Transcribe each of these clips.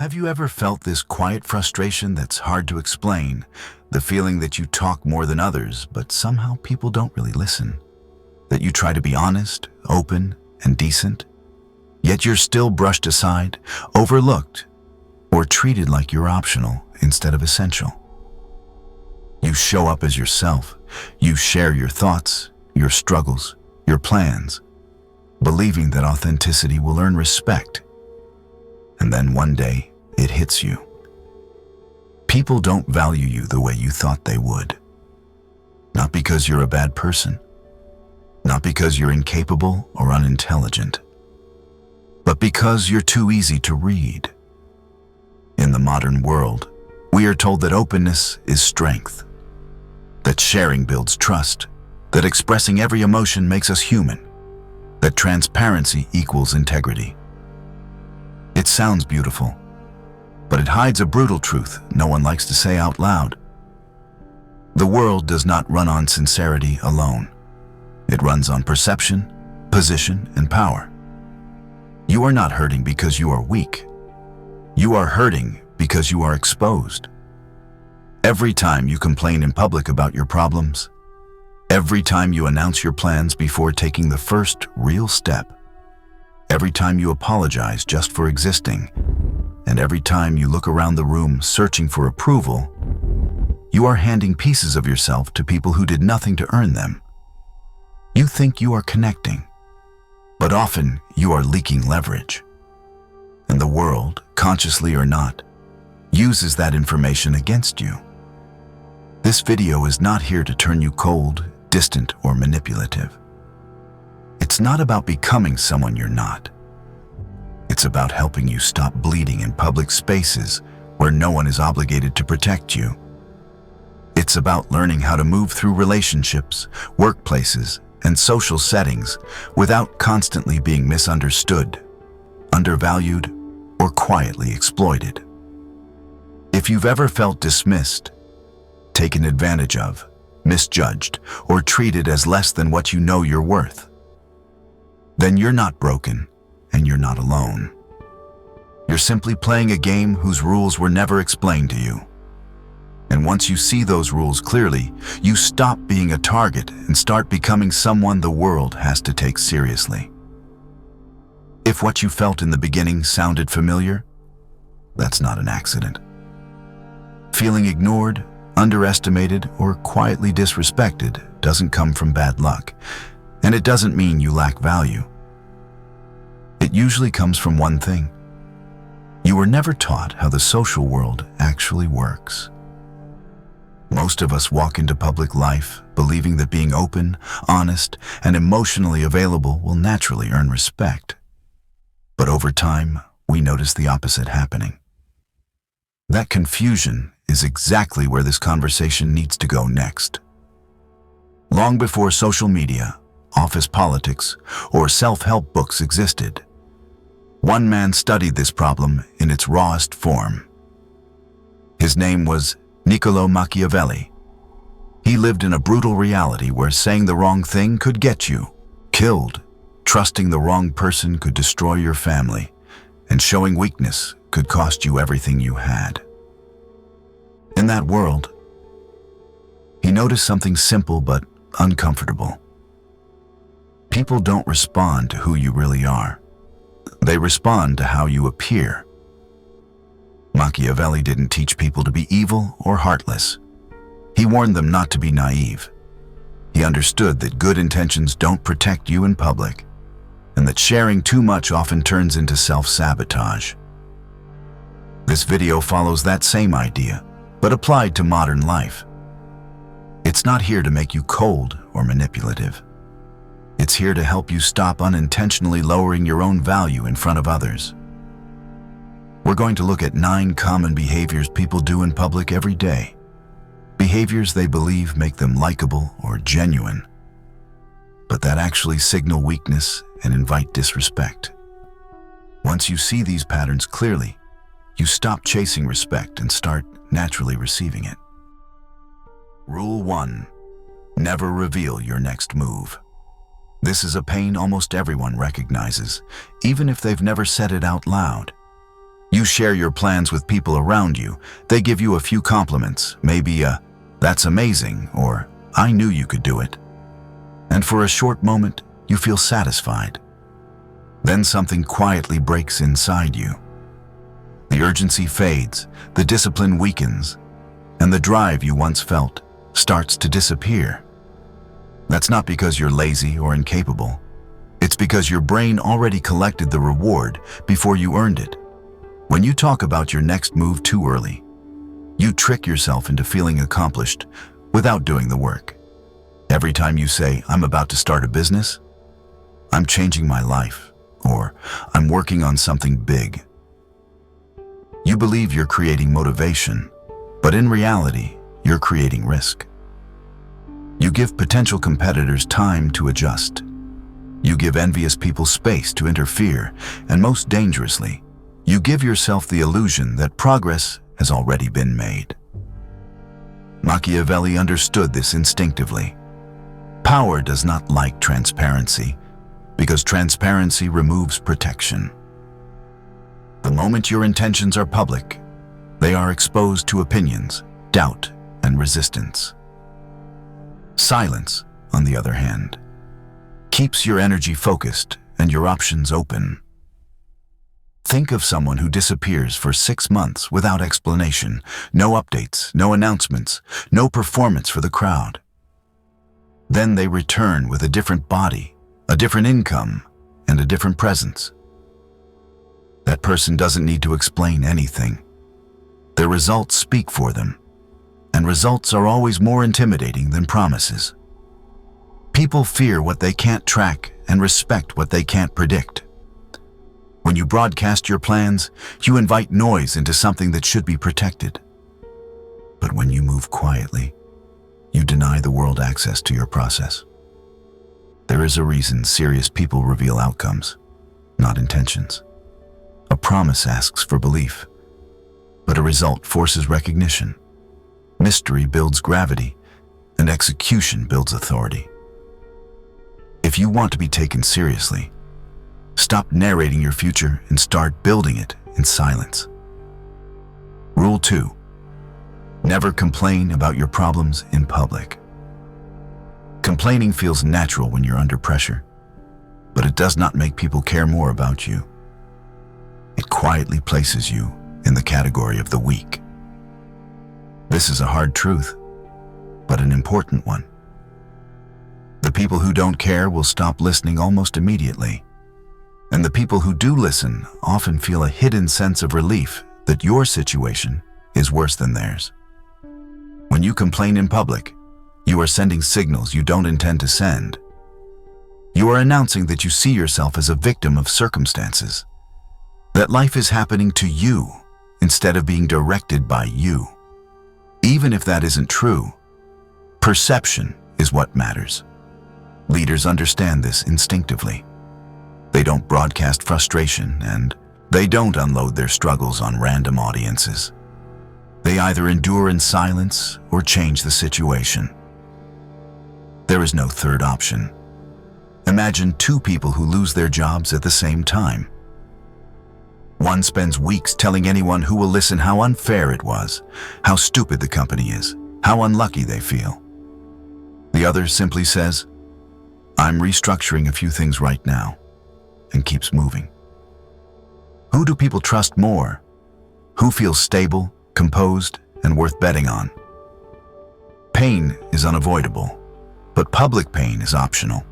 Have you ever felt this quiet frustration that's hard to explain? The feeling that you talk more than others, but somehow people don't really listen? That you try to be honest, open, and decent, yet you're still brushed aside, overlooked, or treated like you're optional instead of essential? You show up as yourself. You share your thoughts, your struggles, your plans, believing that authenticity will earn respect. And then one day, it hits you. People don't value you the way you thought they would. Not because you're a bad person, not because you're incapable or unintelligent, but because you're too easy to read. In the modern world, we are told that openness is strength, that sharing builds trust, that expressing every emotion makes us human, that transparency equals integrity. It sounds beautiful, but it hides a brutal truth no one likes to say out loud. The world does not run on sincerity alone. It runs on perception, position, and power. You are not hurting because you are weak. You are hurting because you are exposed. Every time you complain in public about your problems, every time you announce your plans before taking the first real step, every time you apologize just for existing, and every time you look around the room searching for approval, you are handing pieces of yourself to people who did nothing to earn them. You think you are connecting, but often you are leaking leverage. And the world, consciously or not, uses that information against you. This video is not here to turn you cold, distant, or manipulative. It's not about becoming someone you're not. It's about helping you stop bleeding in public spaces where no one is obligated to protect you. It's about learning how to move through relationships, workplaces, and social settings without constantly being misunderstood, undervalued, or quietly exploited. If you've ever felt dismissed, taken advantage of, misjudged, or treated as less than what you know you're worth, then you're not broken and you're not alone. You're simply playing a game whose rules were never explained to you. And once you see those rules clearly, you stop being a target and start becoming someone the world has to take seriously. If what you felt in the beginning sounded familiar, that's not an accident. Feeling ignored, underestimated, or quietly disrespected doesn't come from bad luck, and it doesn't mean you lack value. It usually comes from one thing. You were never taught how the social world actually works. Most of us walk into public life believing that being open, honest, and emotionally available will naturally earn respect. But over time, we notice the opposite happening. That confusion is exactly where this conversation needs to go next. Long before social media, office politics, or self-help books existed, one man studied this problem in its rawest form. His name was Niccolò Machiavelli. He lived in a brutal reality where saying the wrong thing could get you killed, trusting the wrong person could destroy your family, and showing weakness could cost you everything you had. In that world, he noticed something simple but uncomfortable. People don't respond to who you really are. They respond to how you appear. Machiavelli didn't teach people to be evil or heartless. He warned them not to be naive. He understood that good intentions don't protect you in public, and that sharing too much often turns into self-sabotage. This video follows that same idea, but applied to modern life. It's not here to make you cold or manipulative. It's here to help you stop unintentionally lowering your own value in front of others. We're going to look at 9 common behaviors people do in public every day. Behaviors they believe make them likable or genuine, but that actually signal weakness and invite disrespect. Once you see these patterns clearly, you stop chasing respect and start naturally receiving it. Rule 1. Never reveal your next move. This is a pain almost everyone recognizes, even if they've never said it out loud. You share your plans with people around you. They give you a few compliments, maybe a, "That's amazing," or "I knew you could do it." And for a short moment, you feel satisfied. Then something quietly breaks inside you. The urgency fades, the discipline weakens, and the drive you once felt starts to disappear. That's not because you're lazy or incapable. It's because your brain already collected the reward before you earned it. When you talk about your next move too early, you trick yourself into feeling accomplished without doing the work. Every time you say, "I'm about to start a business," "I'm changing my life," or "I'm working on something big," you believe you're creating motivation, but in reality, you're creating risk. You give potential competitors time to adjust. You give envious people space to interfere, and most dangerously, you give yourself the illusion that progress has already been made. Machiavelli understood this instinctively. Power does not like transparency, because transparency removes protection. The moment your intentions are public, they are exposed to opinions, doubt, and resistance. Silence, on the other hand, keeps your energy focused and your options open. Think of someone who disappears for 6 months without explanation, no updates, no announcements, no performance for the crowd. Then they return with a different body, a different income, and a different presence. That person doesn't need to explain anything. Their results speak for them, and results are always more intimidating than promises. People fear what they can't track and respect what they can't predict. When you broadcast your plans, you invite noise into something that should be protected. But when you move quietly, you deny the world access to your process. There is a reason serious people reveal outcomes, not intentions. A promise asks for belief, but a result forces recognition. Mystery builds gravity, and execution builds authority. If you want to be taken seriously, stop narrating your future and start building it in silence. Rule 2. Never complain about your problems in public. Complaining feels natural when you're under pressure, but it does not make people care more about you. It quietly places you in the category of the weak. This is a hard truth, but an important one. The people who don't care will stop listening almost immediately, and the people who do listen often feel a hidden sense of relief that your situation is worse than theirs. When you complain in public, you are sending signals you don't intend to send. You are announcing that you see yourself as a victim of circumstances, that life is happening to you instead of being directed by you. Even if that isn't true, perception is what matters. Leaders understand this instinctively. They don't broadcast frustration, and they don't unload their struggles on random audiences. They either endure in silence or change the situation. There is no third option. Imagine 2 people who lose their jobs at the same time. One spends weeks telling anyone who will listen how unfair it was, how stupid the company is, how unlucky they feel. The other simply says, "I'm restructuring a few things right now," and keeps moving. Who do people trust more? Who feels stable, composed, and worth betting on? Pain is unavoidable, but public pain is optional.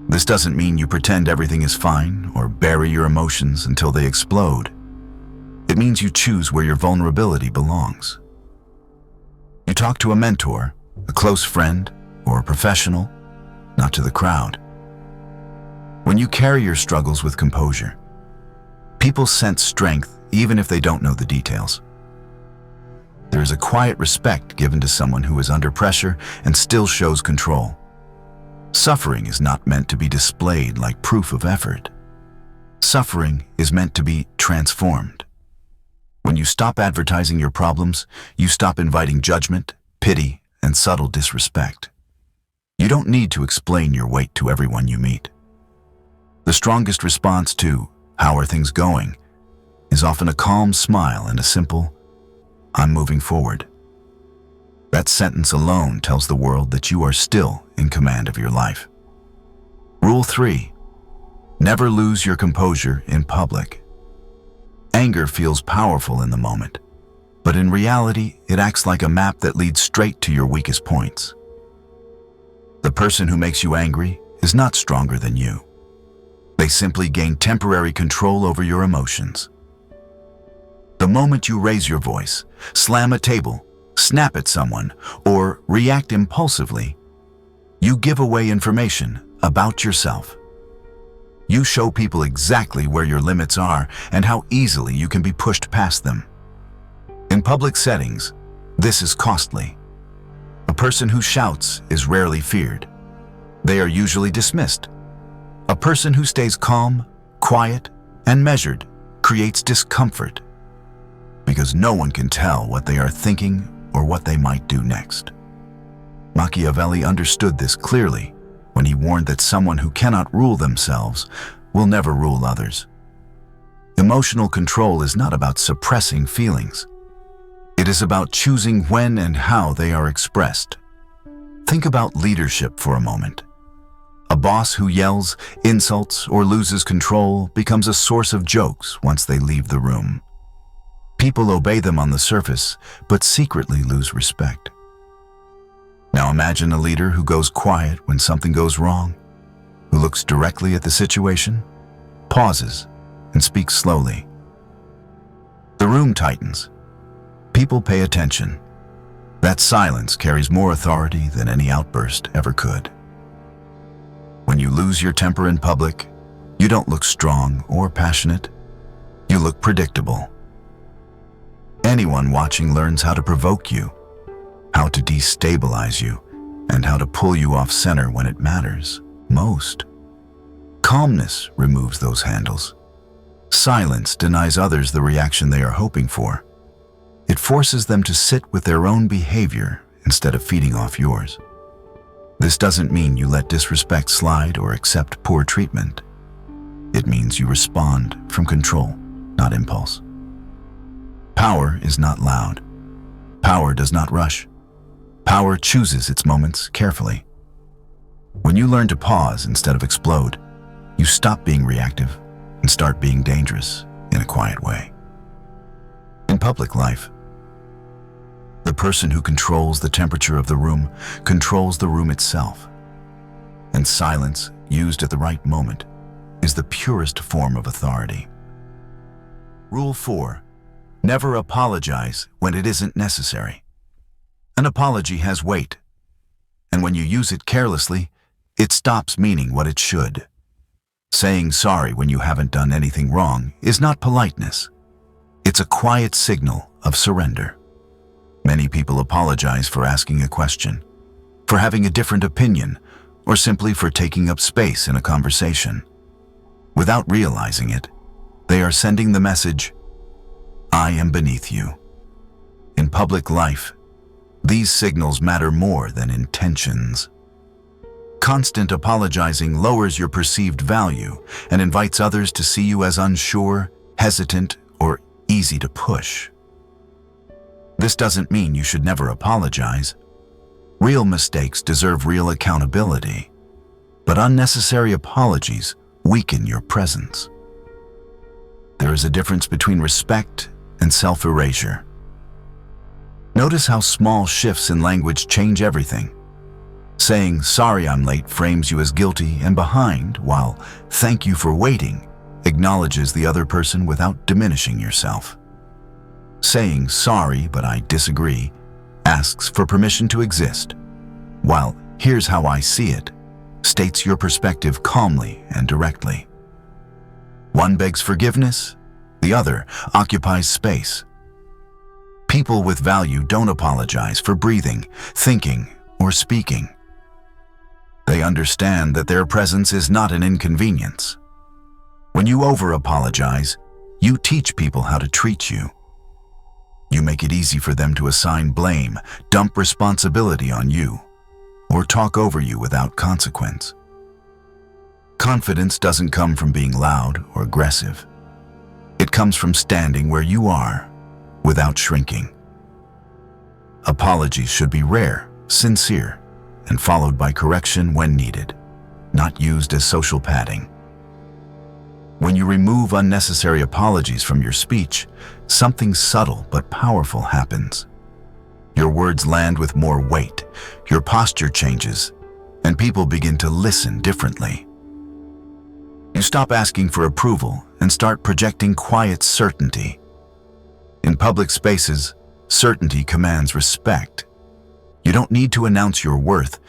This doesn't mean you pretend everything is fine or bury your emotions until they explode. It means you choose where your vulnerability belongs. You talk to a mentor, a close friend, or a professional, not to the crowd. When you carry your struggles with composure, people sense strength even if they don't know the details. There is a quiet respect given to someone who is under pressure and still shows control. Suffering is not meant to be displayed like proof of effort. Suffering is meant to be transformed. When you stop advertising your problems, you stop inviting judgment, pity, and subtle disrespect. You don't need to explain your weight to everyone you meet. The strongest response to "How are things going?" is often a calm smile and a simple, "I'm moving forward." That sentence alone tells the world that you are still in command of your life. Rule 3. Never lose your composure in public. Anger feels powerful in the moment, but in reality, it acts like a map that leads straight to your weakest points. The person who makes you angry is not stronger than you. They simply gain temporary control over your emotions. The moment you raise your voice, slam a table, snap at someone, or react impulsively, you give away information about yourself. You show people exactly where your limits are and how easily you can be pushed past them. In public settings, this is costly. A person who shouts is rarely feared. They are usually dismissed. A person who stays calm, quiet, and measured creates discomfort because no one can tell what they are thinking or what they might do next. Machiavelli understood this clearly when he warned that someone who cannot rule themselves will never rule others. Emotional control is not about suppressing feelings. It is about choosing when and how they are expressed. Think about leadership for a moment. A boss who yells, insults, or loses control becomes a source of jokes once they leave the room. People obey them on the surface, but secretly lose respect. Now imagine a leader who goes quiet when something goes wrong, who looks directly at the situation, pauses, and speaks slowly. The room tightens. People pay attention. That silence carries more authority than any outburst ever could. When you lose your temper in public, you don't look strong or passionate. You look predictable. Anyone watching learns how to provoke you, how to destabilize you, and how to pull you off center when it matters most. Calmness removes those handles. Silence denies others the reaction they are hoping for. It forces them to sit with their own behavior instead of feeding off yours. This doesn't mean you let disrespect slide or accept poor treatment. It means you respond from control, not impulse. Power is not loud. Power does not rush. Power chooses its moments carefully. When you learn to pause instead of explode, you stop being reactive and start being dangerous in a quiet way. In public life, the person who controls the temperature of the room controls the room itself. And silence, used at the right moment, is the purest form of authority. Rule 4. Never apologize when it isn't necessary. An apology has weight, and when you use it carelessly, it stops meaning what it should. Saying sorry when you haven't done anything wrong is not politeness. It's a quiet signal of surrender. Many people apologize for asking a question, for having a different opinion, or simply for taking up space in a conversation. Without realizing it, they are sending the message, "I am beneath you." In public life, these signals matter more than intentions. Constant apologizing lowers your perceived value and invites others to see you as unsure, hesitant, or easy to push. This doesn't mean you should never apologize. Real mistakes deserve real accountability, but unnecessary apologies weaken your presence. There is a difference between respect and self-erasure. Notice how small shifts in language change everything. Saying, "Sorry I'm late," frames you as guilty and behind, while "thank you for waiting" acknowledges the other person without diminishing yourself. Saying, "Sorry, but I disagree," asks for permission to exist, while "here's how I see it" states your perspective calmly and directly. One begs forgiveness, the other occupies space. People with value don't apologize for breathing, thinking, or speaking. They understand that their presence is not an inconvenience. When you over-apologize, you teach people how to treat you. You make it easy for them to assign blame, dump responsibility on you, or talk over you without consequence. Confidence doesn't come from being loud or aggressive. It comes from standing where you are, without shrinking. Apologies should be rare, sincere, and followed by correction when needed, not used as social padding. When you remove unnecessary apologies from your speech, something subtle but powerful happens. Your words land with more weight, your posture changes, and people begin to listen differently. You stop asking for approval and start projecting quiet certainty. In public spaces, certainty commands respect. You don't need to announce your worth,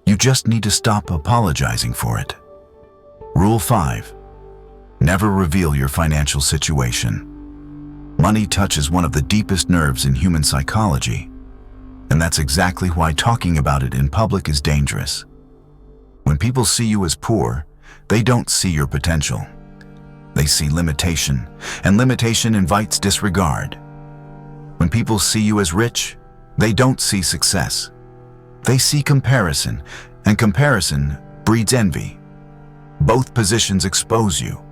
you just need to stop apologizing for it. Rule 5. Never reveal your financial situation. Money touches one of the deepest nerves in human psychology, and that's exactly why talking about it in public is dangerous. When people see you as poor, they don't see your potential. They see limitation, and limitation invites disregard. When people see you as rich, they don't see success. They see comparison, and comparison breeds envy. Both positions expose you.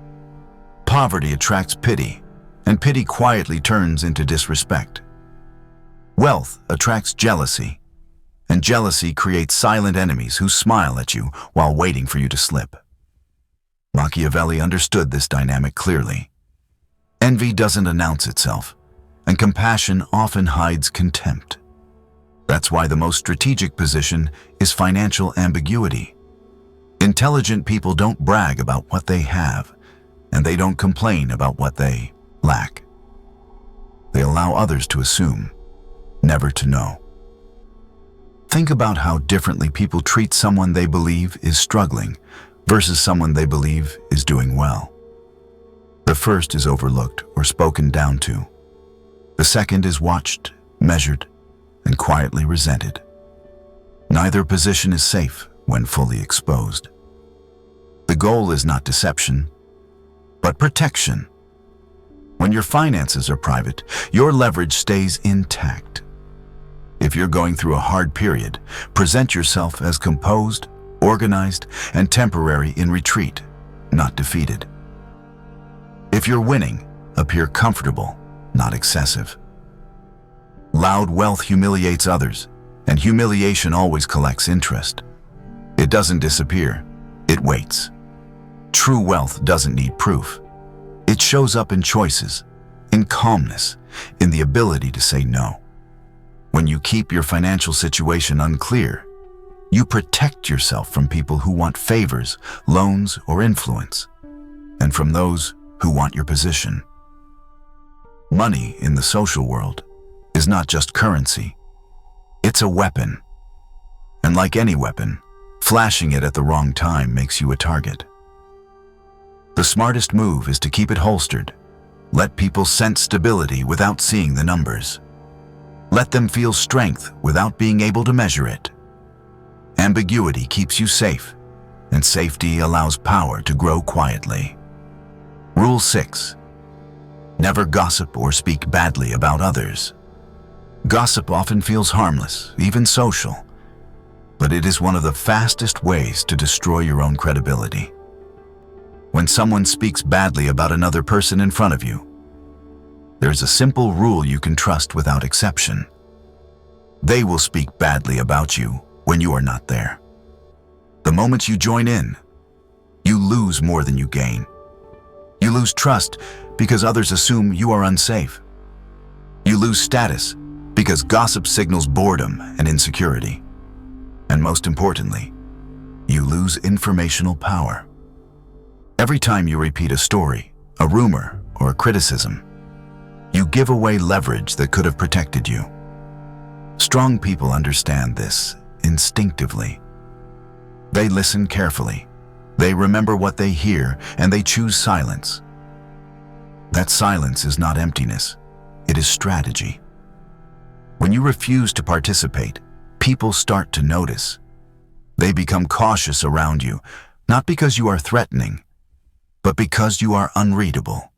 Poverty attracts pity, and pity quietly turns into disrespect. Wealth attracts jealousy, and jealousy creates silent enemies who smile at you while waiting for you to slip. Machiavelli understood this dynamic clearly. Envy doesn't announce itself, and compassion often hides contempt. That's why the most strategic position is financial ambiguity. Intelligent people don't brag about what they have, and they don't complain about what they lack. They allow others to assume, never to know. Think about how differently people treat someone they believe is struggling versus someone they believe is doing well. The first is overlooked or spoken down to. The second is watched, measured, and quietly resented. Neither position is safe when fully exposed. The goal is not deception, but protection. When your finances are private, your leverage stays intact. If you're going through a hard period, present yourself as composed, organized, and temporary in retreat, not defeated. If you're winning, appear comfortable, not excessive. Loud wealth humiliates others, and humiliation always collects interest. It doesn't disappear, it waits. True wealth doesn't need proof. It shows up in choices, in calmness, in the ability to say no. When you keep your financial situation unclear, you protect yourself from people who want favors, loans, or influence, and from those who want your position. Money in the social world is not just currency. It's a weapon. And like any weapon, flashing it at the wrong time makes you a target. The smartest move is to keep it holstered. Let people sense stability without seeing the numbers. Let them feel strength without being able to measure it. Ambiguity keeps you safe, and safety allows power to grow quietly. Rule 6. Never gossip or speak badly about others. Gossip often feels harmless, even social, but it is one of the fastest ways to destroy your own credibility. When someone speaks badly about another person in front of you, there's a simple rule you can trust without exception. They will speak badly about you when you are not there. The moment you join in, you lose more than you gain. You lose trust because others assume you are unsafe. You lose status because gossip signals boredom and insecurity. And most importantly, you lose informational power. Every time you repeat a story, a rumor, or a criticism, you give away leverage that could have protected you. Strong people understand this instinctively. They listen carefully. They remember what they hear, and they choose silence. That silence is not emptiness. It is strategy. When you refuse to participate, people start to notice. They become cautious around you, not because you are threatening, but because you are unreadable.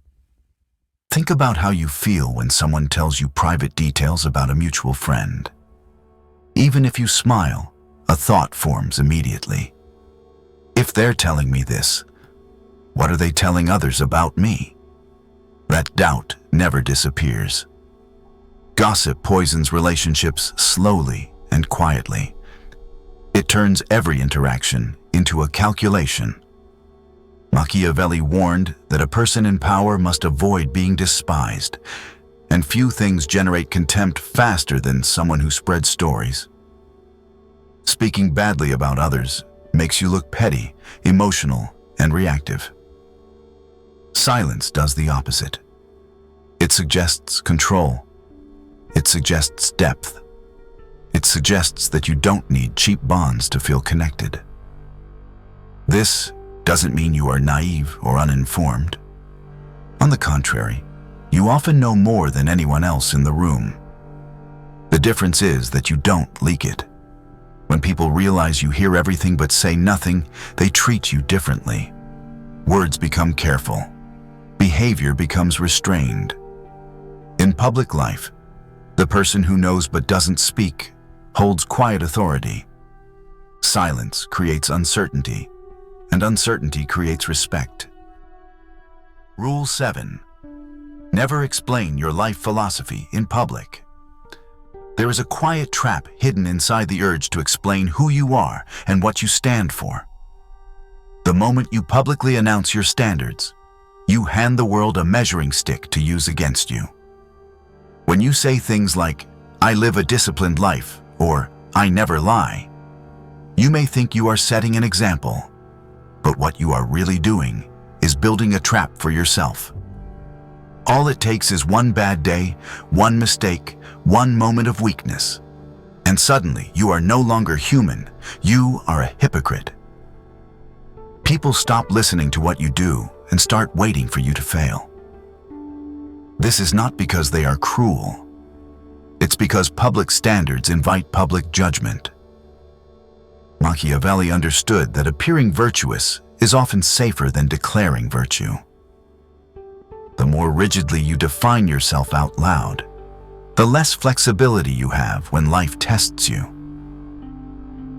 Think about how you feel when someone tells you private details about a mutual friend. Even if you smile, a thought forms immediately. If they're telling me this, what are they telling others about me? that doubt never disappears. Gossip poisons relationships slowly and quietly. It turns every interaction into a calculation. Machiavelli warned that a person in power must avoid being despised, and few things generate contempt faster than someone who spreads stories. Speaking badly about others makes you look petty, emotional, and reactive. Silence does the opposite. It suggests control. It suggests depth. It suggests that you don't need cheap bonds to feel connected. This doesn't mean you are naive or uninformed. On the contrary, you often know more than anyone else in the room. The difference is that you don't leak it. When people realize you hear everything but say nothing, they treat you differently. Words become careful. Behavior becomes restrained. In public life, the person who knows but doesn't speak holds quiet authority. Silence creates uncertainty, and uncertainty creates respect. Rule 7. Never explain your life philosophy in public. There is a quiet trap hidden inside the urge to explain who you are and what you stand for. The moment you publicly announce your standards, you hand the world a measuring stick to use against you. When you say things like, "I live a disciplined life," or "I never lie," you may think you are setting an example, but what you are really doing is building a trap for yourself. All it takes is one bad day, one mistake, one moment of weakness, and suddenly you are no longer human, you are a hypocrite. People stop listening to what you do and start waiting for you to fail. This is not because they are cruel. It's because public standards invite public judgment. Machiavelli understood that appearing virtuous is often safer than declaring virtue. The more rigidly you define yourself out loud, the less flexibility you have when life tests you.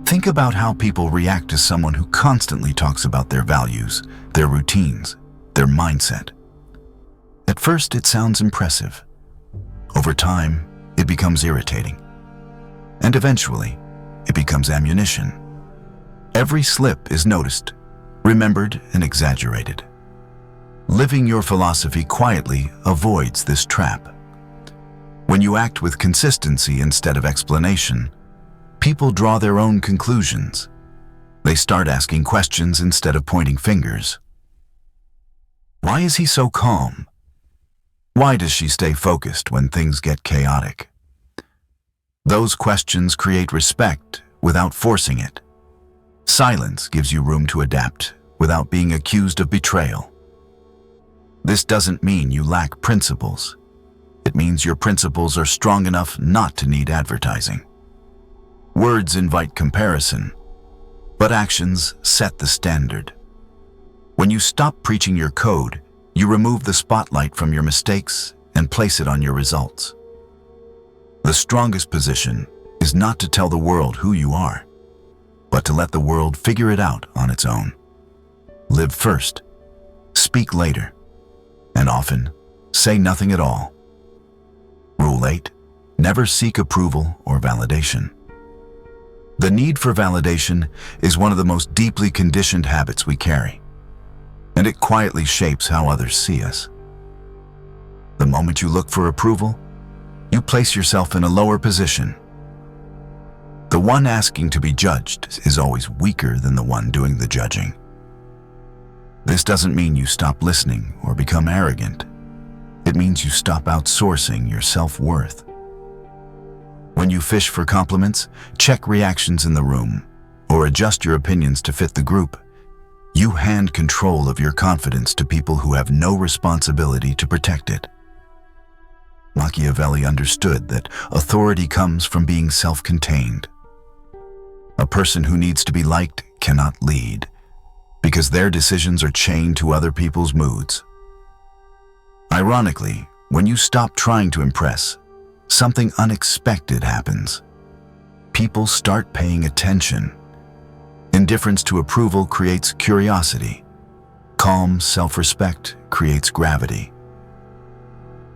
Think about how people react to someone who constantly talks about their values, their routines, their mindset. At first, it sounds impressive. Over time, it becomes irritating. And eventually, it becomes ammunition. Every slip is noticed, remembered, and exaggerated. Living your philosophy quietly avoids this trap. When you act with consistency instead of explanation, people draw their own conclusions. They start asking questions instead of pointing fingers. Why is he so calm? Why does she stay focused when things get chaotic? Those questions create respect without forcing it. Silence gives you room to adapt without being accused of betrayal. This doesn't mean you lack principles. It means your principles are strong enough not to need advertising. Words invite comparison, but actions set the standard. When you stop preaching your code, you remove the spotlight from your mistakes and place it on your results. The strongest position is not to tell the world who you are, but to let the world figure it out on its own. Live first, speak later, and often say nothing at all. Rule 8. Never seek approval or validation. The need for validation is one of the most deeply conditioned habits we carry, and it quietly shapes how others see us. The moment you look for approval, you place yourself in a lower position. The one asking to be judged is always weaker than the one doing the judging. This doesn't mean you stop listening or become arrogant. It means you stop outsourcing your self-worth. When you fish for compliments, check reactions in the room, or adjust your opinions to fit the group. You hand control of your confidence to people who have no responsibility to protect it. Machiavelli understood that authority comes from being self-contained. A person who needs to be liked cannot lead, because their decisions are chained to other people's moods. Ironically, when you stop trying to impress, something unexpected happens. People start paying attention. Indifference to approval creates curiosity. Calm self-respect creates gravity.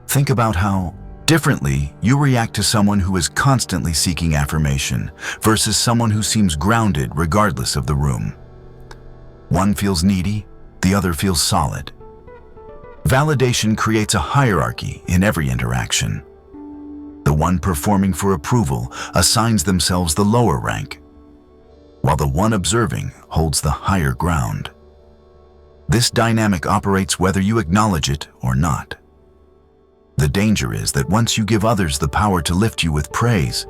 Think about how differently you react to someone who is constantly seeking affirmation versus someone who seems grounded regardless of the room. One feels needy, the other feels solid. Validation creates a hierarchy in every interaction. The one performing for approval assigns themselves the lower rank, while the one observing holds the higher ground. This dynamic operates whether you acknowledge it or not. The danger is that once you give others the power to lift you with praise,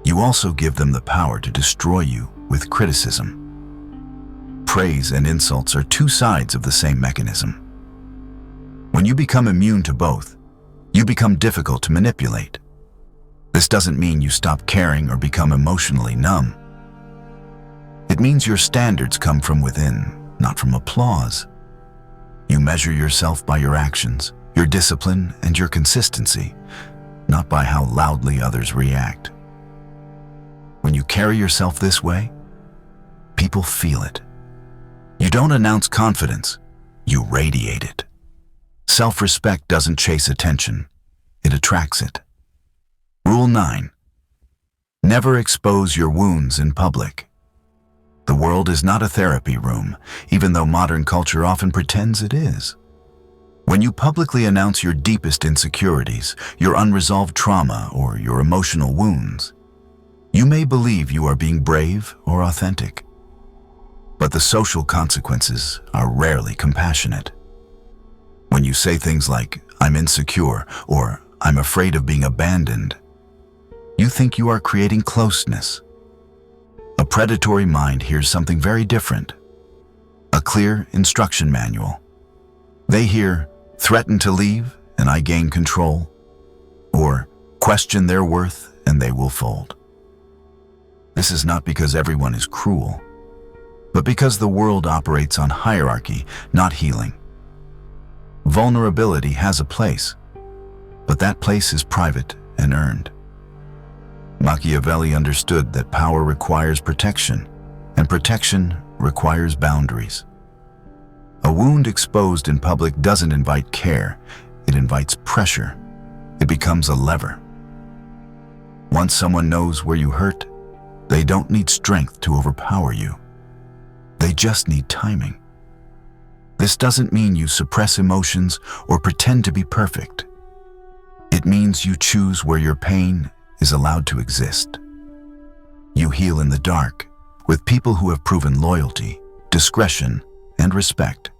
you also give them the power to destroy you with criticism. Praise and insults are two sides of the same mechanism. When you become immune to both, you become difficult to manipulate. This doesn't mean you stop caring or become emotionally numb. It means your standards come from within, not from applause. You measure yourself by your actions, your discipline, and your consistency, not by how loudly others react. When you carry yourself this way, people feel it. You don't announce confidence, you radiate it. Self-respect doesn't chase attention, it attracts it. Rule 9. Never expose your wounds in public. The world is not a therapy room, even though modern culture often pretends it is. When you publicly announce your deepest insecurities, your unresolved trauma, or your emotional wounds, you may believe you are being brave or authentic. But the social consequences are rarely compassionate. When you say things like, "I'm insecure," or "I'm afraid of being abandoned," you think you are creating closeness. A predatory mind hears something very different. A clear instruction manual. They hear, "Threaten to leave and I gain control," or "Question their worth and they will fold." This is not because everyone is cruel, but because the world operates on hierarchy, not healing. Vulnerability has a place, but that place is private and earned. Machiavelli understood that power requires protection, and protection requires boundaries. A wound exposed in public doesn't invite care, it invites pressure. It becomes a lever. Once someone knows where you hurt, they don't need strength to overpower you. They just need timing. This doesn't mean you suppress emotions or pretend to be perfect. It means you choose where your pain is allowed to exist. You heal in the dark with people who have proven loyalty, discretion, and respect.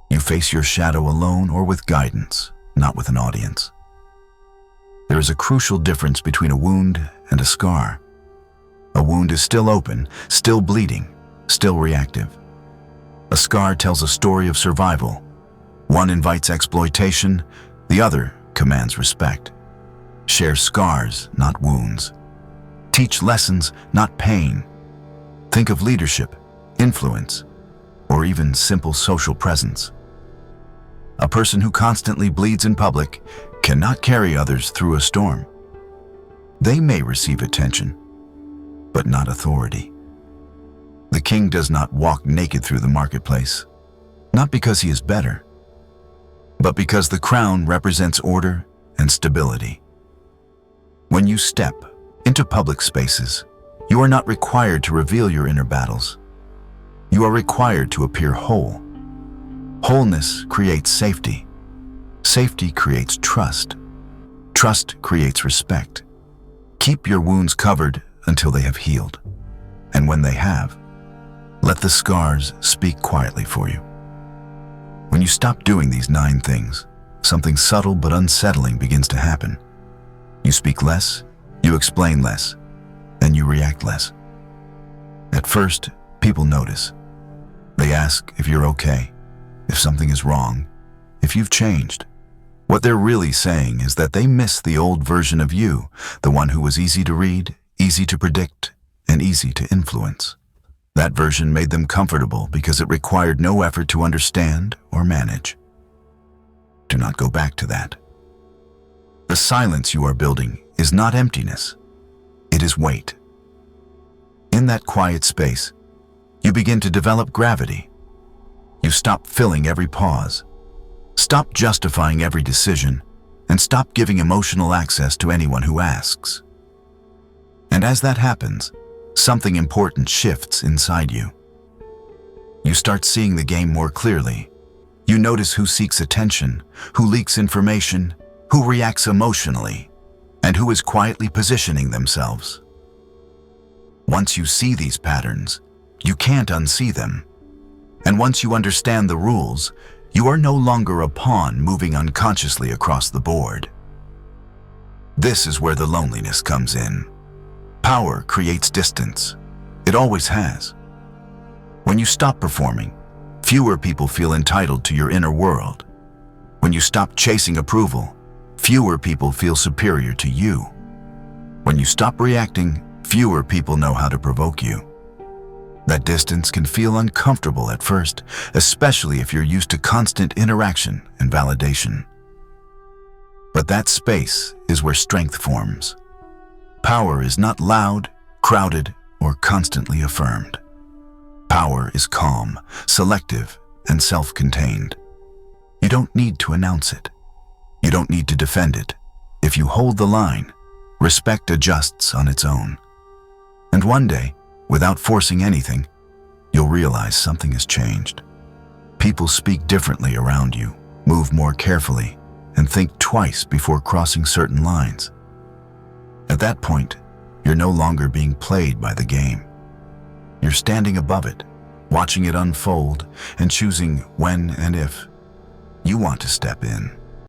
You face your shadow alone or with guidance, not with an audience. There is a crucial difference between a wound and a scar. A wound is still open, still bleeding, still reactive. A scar tells a story of survival. One invites exploitation, the other commands respect. Share scars, not wounds. Teach lessons, not pain. Think of leadership, influence, or even simple social presence. A person who constantly bleeds in public cannot carry others through a storm. They may receive attention, but not authority. The king does not walk naked through the marketplace, not because he is better, but because the crown represents order and stability. When you step into public spaces, you are not required to reveal your inner battles. You are required to appear whole. Wholeness creates safety. Safety creates trust. Trust creates respect. Keep your wounds covered until they have healed. And when they have, let the scars speak quietly for you. When you stop doing these 9 things, something subtle but unsettling begins to happen. You speak less, you explain less, and you react less. At first, people notice. They ask if you're okay, if something is wrong, if you've changed. What they're really saying is that they miss the old version of you, the one who was easy to read, easy to predict, and easy to influence. That version made them comfortable because it required no effort to understand or manage. Do not go back to that. The silence you are building is not emptiness. It is weight. In that quiet space, you begin to develop gravity. You stop filling every pause. Stop justifying every decision and stop giving emotional access to anyone who asks. And as that happens, something important shifts inside you. You start seeing the game more clearly. You notice who seeks attention, who leaks information, who reacts emotionally, and who is quietly positioning themselves. Once you see these patterns, you can't unsee them. And once you understand the rules, you are no longer a pawn moving unconsciously across the board. This is where the loneliness comes in. Power creates distance. It always has. When you stop performing, fewer people feel entitled to your inner world. When you stop chasing approval, fewer people feel superior to you. When you stop reacting, fewer people know how to provoke you. That distance can feel uncomfortable at first, especially if you're used to constant interaction and validation. But that space is where strength forms. Power is not loud, crowded, or constantly affirmed. Power is calm, selective, and self-contained. You don't need to announce it. You don't need to defend it. If you hold the line, respect adjusts on its own. And one day, without forcing anything, you'll realize something has changed. People speak differently around you, move more carefully, and think twice before crossing certain lines. At that point, you're no longer being played by the game. You're standing above it, watching it unfold and choosing when and if you want to step in.